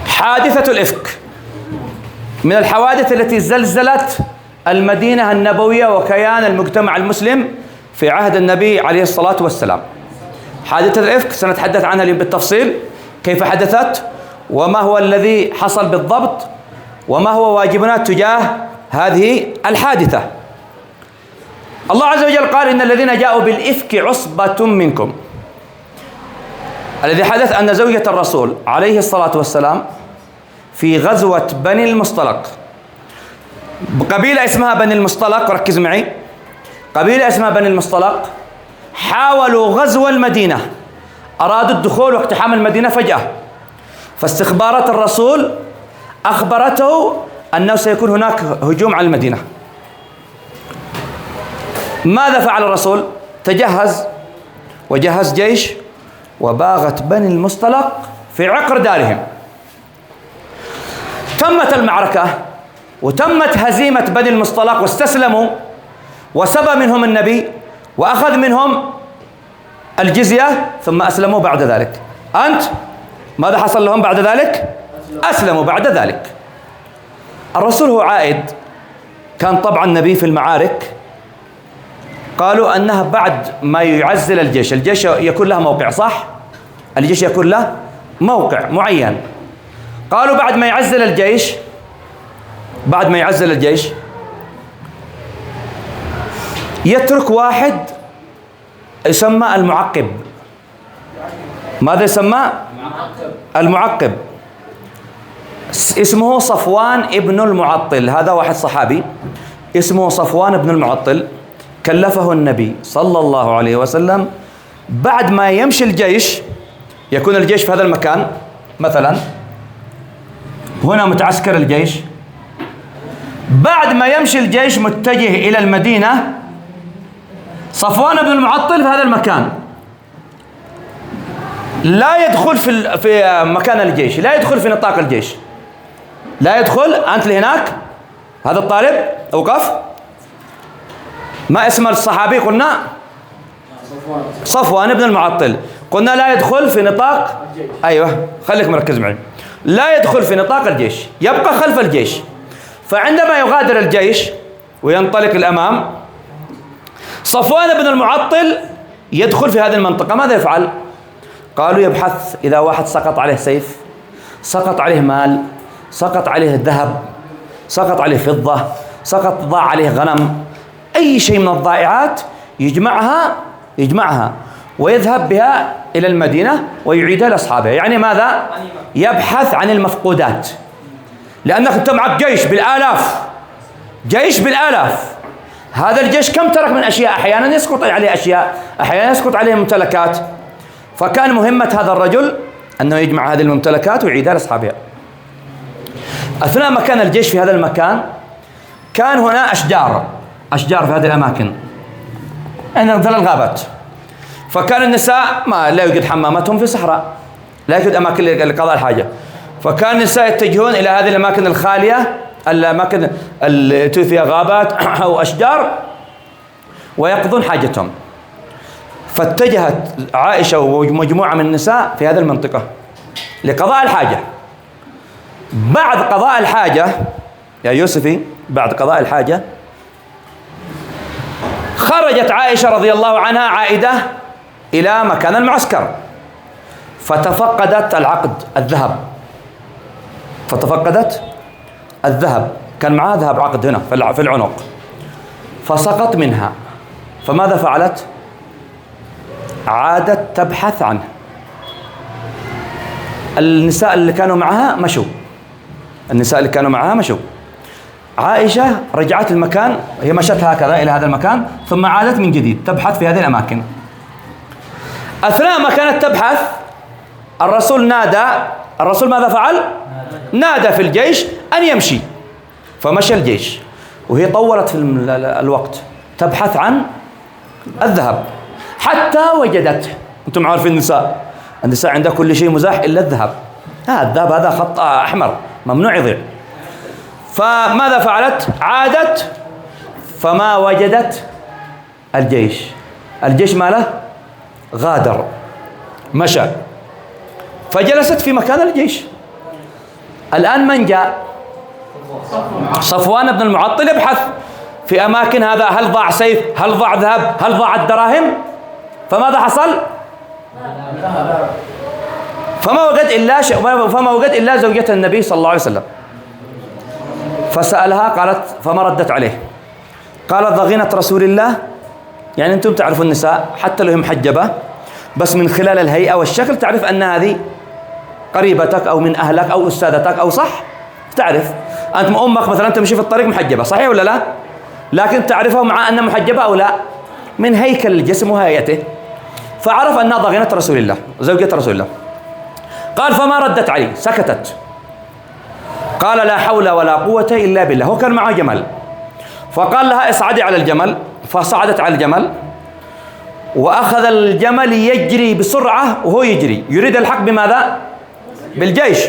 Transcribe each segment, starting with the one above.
حادثة الإفك من الحوادث التي زلزلت المدينة النبوية وكيان المجتمع المسلم في عهد النبي عليه الصلاة والسلام. حادثة الإفك سنتحدث عنها اليوم بالتفصيل، كيف حدثت وما هو الذي حصل بالضبط وما هو واجبنا تجاه هذه الحادثة. الله عز وجل قال إن الذين جاءوا بالإفك عصبة منكم. الذي حدث أن زوجة الرسول عليه الصلاة والسلام في غزوة بني المصطلق، قبيلة اسمها بني المصطلق، ركز معي، قبيلة اسمها بني المصطلق حاولوا غزو المدينة، أرادوا الدخول واقتحام المدينة فجأة، فاستخبارات الرسول أخبرته أنه سيكون هناك هجوم على المدينة. ماذا فعل الرسول؟ تجهز وجهز جيش وباغت بني المصطلق في عقر دارهم. تمت المعركة وتمت هزيمة بني المصطلق واستسلموا، وسبى منهم النبي وأخذ منهم الجزية ثم أسلموا بعد ذلك. أنت ماذا حصل لهم بعد ذلك؟ أسلموا بعد ذلك. الرسول هو عائد، كان طبعا النبي في المعارك قالوا أنها بعد ما يعزل الجيش يكون له موقع، صح؟ الجيش يكون له موقع معين. قالوا بعد ما يعزل الجيش يترك واحد يسمى المعقب. ماذا يسمى؟ المعقب. اسمه صفوان ابن المعطل، هذا واحد صحابي اسمه صفوان ابن المعطل. كلفه النبي صلى الله عليه وسلم بعد ما يمشي الجيش، يكون الجيش في هذا المكان مثلا، هنا متعسكر الجيش، بعد ما يمشي الجيش متجه إلى المدينة، صفوان بن المعطل في هذا المكان لا يدخل في مكان الجيش، لا يدخل في نطاق الجيش، لا يدخل. أنت لهناك، هذا الطالب أوقف. ما اسم الصحابي؟ قلنا صفوان بن المعطل. قلنا لا يدخل في نطاق، أيوة خليك مركز معي، لا يدخل في نطاق الجيش، يبقى خلف الجيش. فعندما يغادر الجيش وينطلق الأمام، صفوان بن المعطل يدخل في هذه المنطقة. ماذا يفعل؟ قالوا يبحث، إذا واحد سقط عليه سيف، سقط عليه مال، سقط عليه ذهب، سقط عليه فضة، ضاع عليه غنم، أي شيء من الضائعات يجمعها ويذهب بها إلى المدينة ويعيدها لأصحابه. يعني ماذا؟ يبحث عن المفقودات، لأنك أنت معك جيش بالآلاف. هذا الجيش كم ترك من أشياء؟ أحيانا يسقط عليه أشياء، أحيانا يسقط عليه ممتلكات. فكان مهمة هذا الرجل أنه يجمع هذه الممتلكات ويعيدها لأصحابها. أثناء ما كان الجيش في هذا المكان كان هنا أشجار في هذه الأماكن، يعني مثل الغابات. فكان النساء لا يوجد حماماتهم في الصحراء، لا يوجد أماكن لقضاء الحاجة، فكان النساء يتجهون إلى هذه الأماكن الخالية، الأماكن التي فيها غابات أو أشجار، ويقضون حاجتهم. فاتجهت عائشة ومجموعة من النساء في هذه المنطقة لقضاء الحاجة. بعد قضاء الحاجة يا يوسفي، بعد قضاء الحاجة خرجت عائشة رضي الله عنها عائدة إلى مكان المعسكر، فتفقدت الذهب، كان معها ذهب عقد هنا في العنق، فسقط منها. فماذا فعلت؟ عادت تبحث عنه. النساء اللي كانوا معها مشوا. عائشة رجعت المكان، هي مشت هكذا إلى هذا المكان ثم عادت من جديد تبحث في هذه الأماكن. أثناء ما كانت تبحث الرسول ماذا فعل؟ نادى في الجيش أن يمشي، فمشى الجيش وهي طولت في الوقت تبحث عن الذهب حتى وجدته. أنتم عارفين النساء عندها كل شيء مزاح إلا الذهب. الذهب هذا خط أحمر ممنوع يضيع. فماذا فعلت؟ عادت فما وجدت الجيش ماله؟ غادر، مشى، فجلست في مكان الجيش الآن من جاء؟ صفوان بن المعطل يبحث في أماكن هذا، هل ضاع سيف؟ هل ضاع ذهب؟ هل ضاعت دراهم؟ فماذا حصل؟ فما وجد إلا زوجة النبي صلى الله عليه وسلم. فسألها قالت، فما ردت عليه، قالت ضغينة رسول الله. يعني أنتم تعرفوا النساء حتى لو هي محجبة، بس من خلال الهيئة والشكل تعرف أن هذه قريبتك أو من أهلك أو أستاذتك أو صح؟ تعرف أنت أمك مثلا تمشي في الطريق محجبة، صحيح ولا لا؟ لكن تعرفها مع أنها محجبة أو لا؟ من هيكل الجسم وهيئته. فعرف أنها ضغينة رسول الله، زوجة رسول الله. قال فما ردت عليه، سكتت. قال لا حول ولا قوة إلا بالله. هو كان معه جمل، فقال لها اصعدي على الجمل، فصعدت على الجمل، وأخذ الجمل يجري بسرعة، وهو يجري يريد الحق بماذا؟ بالجيش.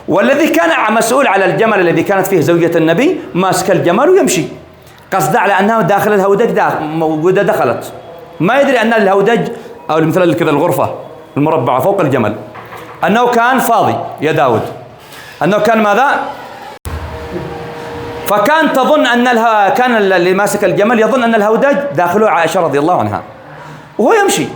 والذي كان مسؤول على الجمل الذي كانت فيه زوجة النبي ماسك الجمل ويمشي، قصد على أنها داخل الهودج، موجودة دخلت، ما يدري أن الهودج أو مثل كذا الغرفة المربعة فوق الجمل، أنه كان فاضي يا داود، أنه كان ماذا؟ فكان تظن أن كان اللي ماسك الجمل يظن أن الهودج داخله عائشة رضي الله عنها وهو يمشي.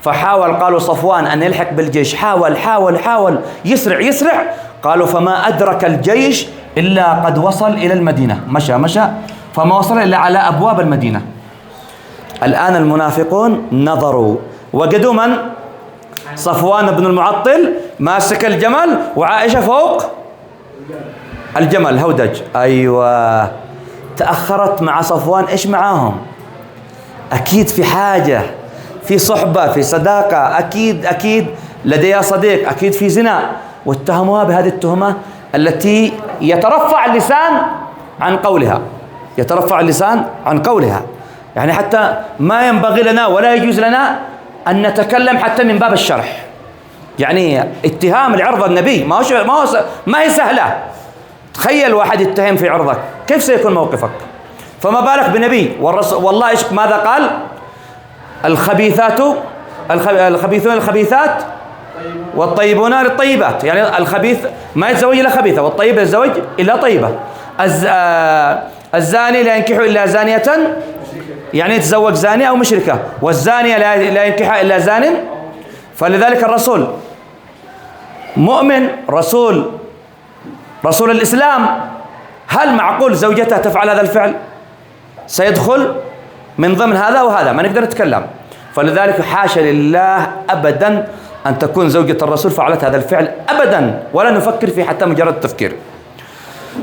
فحاول، قالوا صفوان أن يلحق بالجيش، حاول يسرع. قالوا فما أدرك الجيش إلا قد وصل إلى المدينة، مشى فما وصل إلا على أبواب المدينة. الآن المنافقون نظروا وجدوا من؟ صفوان بن المعطل ماسك الجمل وعائشة فوق الجمل هودج. أيوة، تأخرت مع صفوان. إيش معاهم؟ أكيد في حاجة، في صحبة، في صداقة، أكيد لديها صديق، أكيد في زنا، واتهموها بهذه التهمة التي يترفع اللسان عن قولها. يعني حتى ما ينبغي لنا ولا يجوز لنا أن نتكلم حتى من باب الشرح. يعني اتهام لعرض النبي ما هي سهلة. تخيل واحد يتهم في عرضك، كيف سيكون موقفك؟ فما بالك بنبي والرسول. والله إيش ماذا قال؟ الخبيثون الخبيثات والطيبون للطيبات. يعني الخبيث ما يتزوج إلا خبيثة، والطيب يتزوج إلا طيبة. الزاني لا ينكح إلا زانية، يعني يتزوج زانية أو مشركة، والزانية لا ينكح إلا زان. فلذلك الرسول مؤمن، رسول الإسلام، هل معقول زوجته تفعل هذا الفعل؟ سيدخل من ضمن هذا وهذا، ما نقدر نتكلم. فلذلك حاشا لله أبدا أن تكون زوجة الرسول فعلت هذا الفعل أبدا، ولا نفكر فيه حتى مجرد التفكير.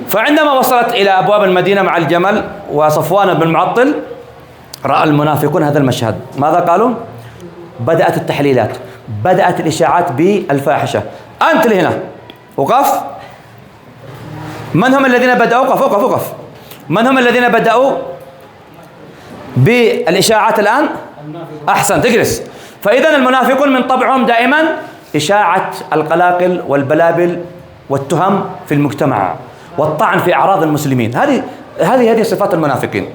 فعندما وصلت إلى أبواب المدينة مع الجمل وصفوان بن المعطل، رأى المنافقون هذا المشهد. ماذا قالوا؟ بدأت التحليلات، بدأت الإشاعات بالفاحشة. أنت اللي هنا وقف. من هم الذين بدأوا؟ وقف. من هم الذين بدأوا بالإشاعات الآن؟ أحسن، تجلس. فإذا المنافقون من طبعهم دائما إشاعة القلاقل والبلابل والتهم في المجتمع والطعن في أعراض المسلمين. هذه صفات المنافقين.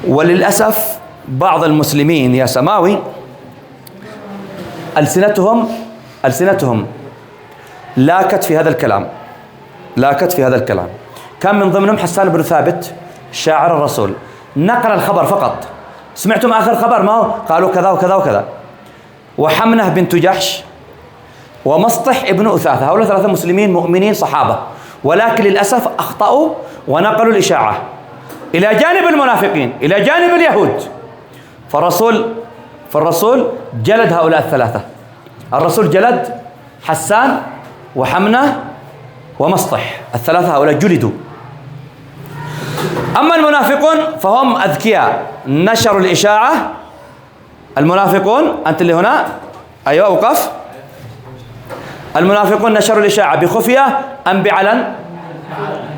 وللأسف بعض المسلمين يا سماوي ألسنتهم لاكت في هذا الكلام. كان من ضمنهم حسان بن ثابت شاعر الرسول، نقل الخبر فقط. سمعتم آخر خبر؟ ما هو؟ قالوا كذا وكذا وكذا. وحمنة بنت جحش ومسطح ابن أثاثة، هؤلاء ثلاثة مسلمين مؤمنين صحابة، ولكن للأسف أخطأوا ونقلوا الإشاعة إلى جانب المنافقين، إلى جانب اليهود. فالرسول جلد هؤلاء الثلاثة. الرسول جلد حسان وحمنة ومسطح، الثلاثة هؤلاء جلدوا. أما المنافقون فهم أذكياء، نشروا الإشاعة. المنافقون، أنت اللي هنا، أيوة وقف. المنافقون نشروا الإشاعة بخفية أم بعلن؟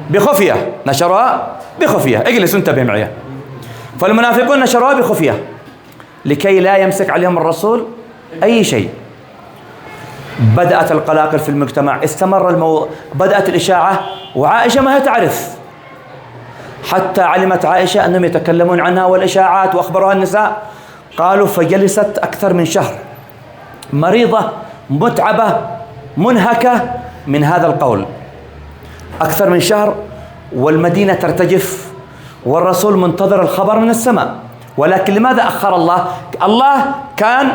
بخفية، نشروها بخفية. اجلس انتبه معي. فالمنافقون نشروها بخفية لكي لا يمسك عليهم الرسول أي شيء. بدأت القلاقل في المجتمع، بدأت الإشاعة، وعائشة ما هي تعرف، حتى علمت عائشة أنهم يتكلمون عنها والإشاعات وأخبروها النساء. قالوا فجلست أكثر من شهر مريضة متعبة منهكة من هذا القول. أكثر من شهر والمدينة ترتجف والرسول منتظر الخبر من السماء. ولكن لماذا أخر الله؟ الله كان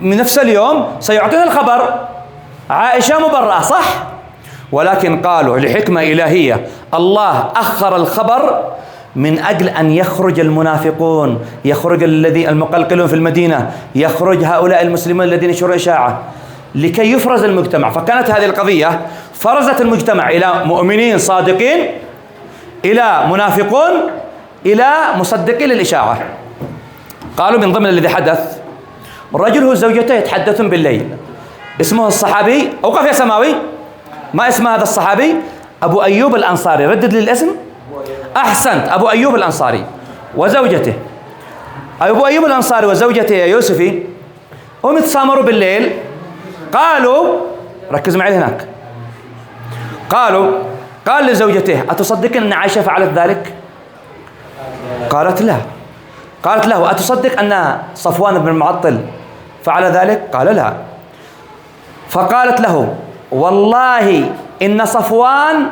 من نفس اليوم سيعطينا الخبر، عائشة مبرأة صح؟ ولكن قالوا لحكمة إلهية الله أخر الخبر من أجل أن يخرج المنافقون، يخرج المقلقلون في المدينة، يخرج هؤلاء المسلمون الذين نشروا إشاعة لكي يفرز المجتمع. فكانت هذه القضية فرزت المجتمع إلى مؤمنين صادقين، إلى منافقون، إلى مصدقين للإشاعة. قالوا من ضمن الذي حدث رجل هو زوجته يتحدثون بالليل، اسمه الصحابي، أوقف يا سماوي، ما اسم هذا الصحابي؟ أبو أيوب الأنصاري. ردد لي الاسم. أحسنت، أبو أيوب الأنصاري وزوجته. أبو أيوب الأنصاري وزوجته يا يوسفي هم يتسامروا بالليل. قالوا، ركز معي هناك، قال لزوجته أتصدق أن عائشة فعلت ذلك؟ قالت لا. قالت له أتصدق أن صفوان بن المعطل فعل ذلك؟ قال لا. فقالت له والله إن صفوان،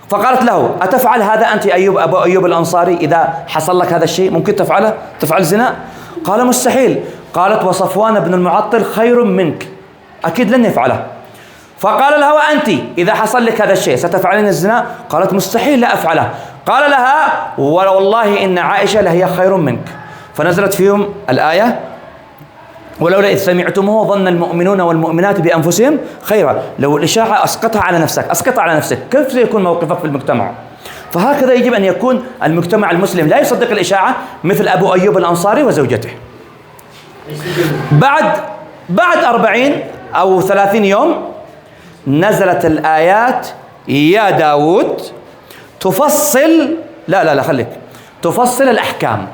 فقالت له أتفعل هذا أنت أبو أيوب الأنصاري؟ إذا حصل لك هذا الشيء ممكن تفعله؟ تفعل زنا؟ قال مستحيل. قالت وصفوان بن المعطل خير منك، أكيد لن يفعله. فقال لها وأنت إذا حصل لك هذا الشيء ستفعلين الزنا؟ قالت مستحيل لا أفعله. قال لها والله إن عائشة لهي خير منك. فنزلت فيهم الآية ولولا إذ سمعتموه ظن المؤمنون والمؤمنات بأنفسهم خيرا. لو الإشاعة أسقطها على نفسك، كيف سيكون موقفك في المجتمع؟ فهكذا يجب أن يكون المجتمع المسلم، لا يصدق الإشاعة مثل أبو أيوب الأنصاري وزوجته. بعد 40 أو 30 يوم نزلت الآيات يا داود تفصل تفصل الأحكام.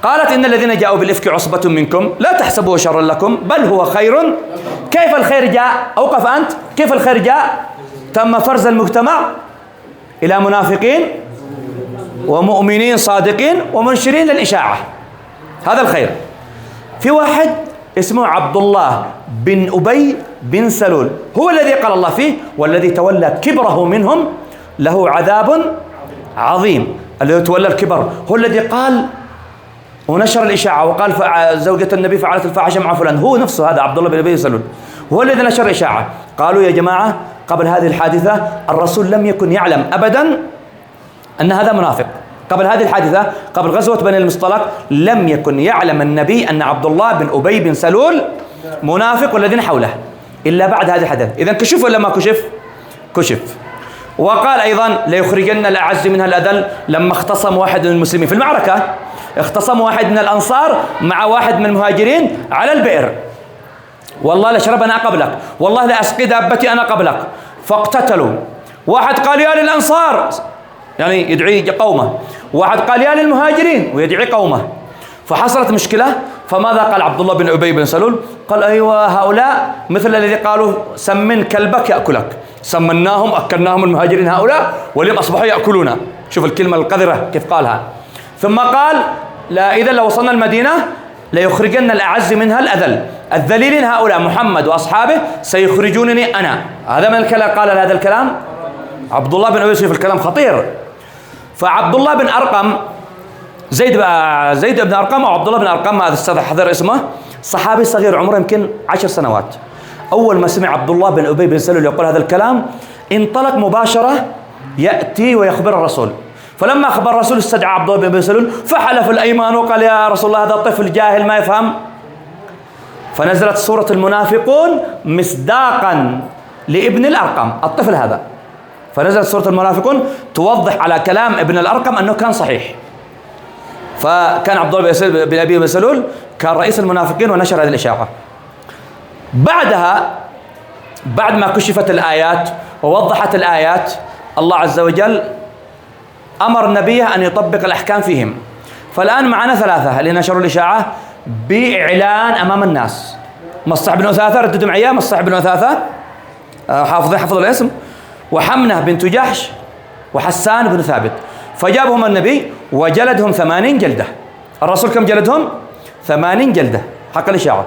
قالت إن الذين جاءوا بالإفك عصبة منكم لا تحسبوه شرا لكم بل هو خير. كيف الخير جاء؟ أوقف أنت، كيف الخير جاء؟ تم فرز المجتمع إلى منافقين ومؤمنين صادقين ومنشرين للإشاعة، هذا الخير. في واحد اسمه عبد الله بن أبي بن سلول، هو الذي قال الله فيه والذي تولى كبره منهم له عذاب عظيم. الذي تولى الكبر هو الذي قال ونشر الإشاعة وقال زوجة النبي فعلت الفاحشة مع فلان، هو نفسه هذا عبد الله بن أبي بن سلول هو الذي نشر الإشاعة. قالوا يا جماعة قبل هذه الحادثة الرسول لم يكن يعلم أبدا أن هذا منافق. قبل هذه الحادثة، قبل غزوة بني المصطلق، لم يكن يعلم النبي أن عبد الله بن أبي بن سلول منافق والذين حوله إلا بعد هذه الحادثة. إذن كشف ولا ما كشف؟ كشف. وقال أيضا ليخرجن الأعز منها الأذل. لما اختصم واحد من المسلمين في المعركة، اختصم واحد من الأنصار مع واحد من المهاجرين على البئر، والله لشرب أنا قبلك، والله لأسقي دابتي أنا قبلك، فاقتتلوا. واحد قال يا للأنصار يعني يدعي قومه، واحد قال يا للمهاجرين ويدعي قومه، فحصلت مشكلة. فماذا قال عبد الله بن أبي بن سلول؟ قال أيوة هؤلاء مثل الذي قالوا سمن كلبك يأكلك، سمناهم أكلناهم المهاجرين هؤلاء واليوم أصبحوا يأكلونا. شوف الكلمة القذرة كيف قالها. ثم قال لا إذا لو وصلنا المدينة ليخرجن الأعز منها الأذل، الذليلين هؤلاء محمد وأصحابه سيخرجونني أنا. هذا من الكلام، قال هذا الكلام عبد الله بن أبي سلول، الكلام خطير. فعبد الله بن أرقم، زيد بن أرقم أو عبد الله بن أرقم، هذا استحضر اسمه، صحابي صغير عمره يمكن 10 سنوات. أول ما سمع عبد الله بن أبي بن سلول يقول هذا الكلام انطلق مباشرة يأتي ويخبر الرسول. فلما أخبر الرسول استدعى عبد الله بن أبي سلول فحلف الأيمان وقال يا رسول الله هذا طفل جاهل ما يفهم. فنزلت سورة المنافقون مصداقا لابن الأرقم الطفل هذا. فنزلت سورة المنافقون توضح على كلام ابن الأرقم أنه كان صحيح. فكان عبد الله بن أبي بن سلول كان رئيس المنافقين ونشر هذه الإشاعة. بعدها بعد ما كشفت الآيات ووضحت الآيات، الله عز وجل أمر نبيه أن يطبق الأحكام فيهم. فالآن معنا 3 اللي نشروا الإشاعة بإعلان أمام الناس. مصطح بن أثاثة، رددوا معي، مصطح بن أثاثة حفظ الاسم، وحمنة بنت جحش، وحسان بن ثابت. فجابهم النبي وجلدهم 80 جلدة. الرسول كم جلدهم؟ 80 جلدة حق الإشاعة.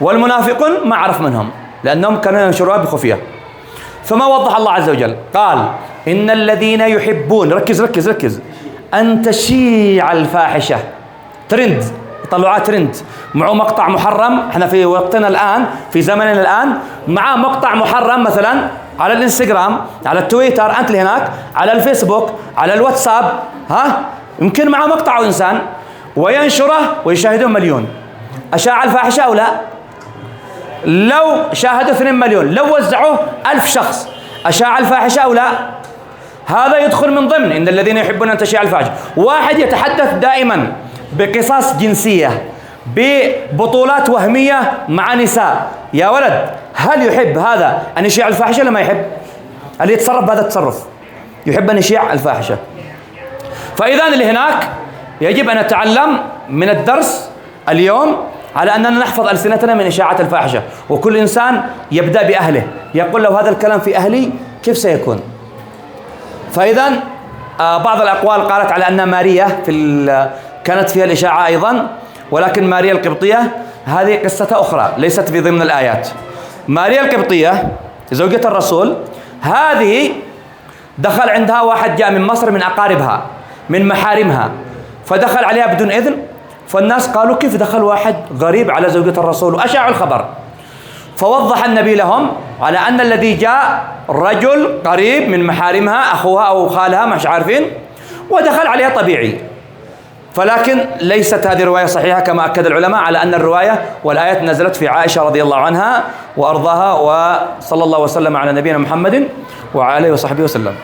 والمنافقون ما عرف منهم لأنهم كانوا ينشروها بخفية. ثم وضح الله عز وجل قال إن الذين يحبون، ركز ركز ركز، أن تشيع الفاحشة، ترند، يطلعوها ترند، معه مقطع محرم. احنا في وقتنا الآن، في زمننا الآن، معاه مقطع محرم مثلا على الانستغرام، على التويتر، أنت اللي هناك، على الفيسبوك، على الواتساب، يمكن معاه مقطع إنسان وينشره ويشاهده مليون. أشاع الفاحشة أو لا؟ لو شاهدوا 2 مليون، لو وزعوه 1000 شخص، أشاع الفاحشة أو لا؟ هذا يدخل من ضمن إن الذين يحبون أن تشيع الفاحشة. واحد يتحدث دائما بقصص جنسية، ببطولات وهمية مع نساء، يا ولد هل يحب هذا أن يشيع الفاحشة ولا ما يحب؟ اللي يتصرف بهذا التصرف يحب أن يشيع الفاحشة. فإذا اللي هناك يجب أن نتعلم من الدرس اليوم على أننا نحفظ ألسنتنا من إشاعة الفاحشة، وكل إنسان يبدأ بأهله، يقول لو هذا الكلام في أهلي كيف سيكون؟ فإذا بعض الأقوال قالت على أن ماريا كانت فيها الإشاعة أيضا، ولكن ماريا القبطية هذه قصة أخرى ليست في ضمن الآيات. ماريا القبطية زوجة الرسول، هذه دخل عندها واحد جاء من مصر من أقاربها من محارمها، فدخل عليها بدون إذن، فالناس قالوا كيف دخل واحد غريب على زوجة الرسول، وأشاعوا الخبر. فوضح النبي لهم على أن الذي جاء رجل قريب من محارمها، أخوها أو خالها مش عارفين، ودخل عليها طبيعي. فلكن ليست هذه الرواية صحيحة كما أكد العلماء على أن الرواية والآيات نزلت في عائشة رضي الله عنها وأرضاها، وصلى الله وسلم على نبينا محمد وعلى آله وصحبه وسلم.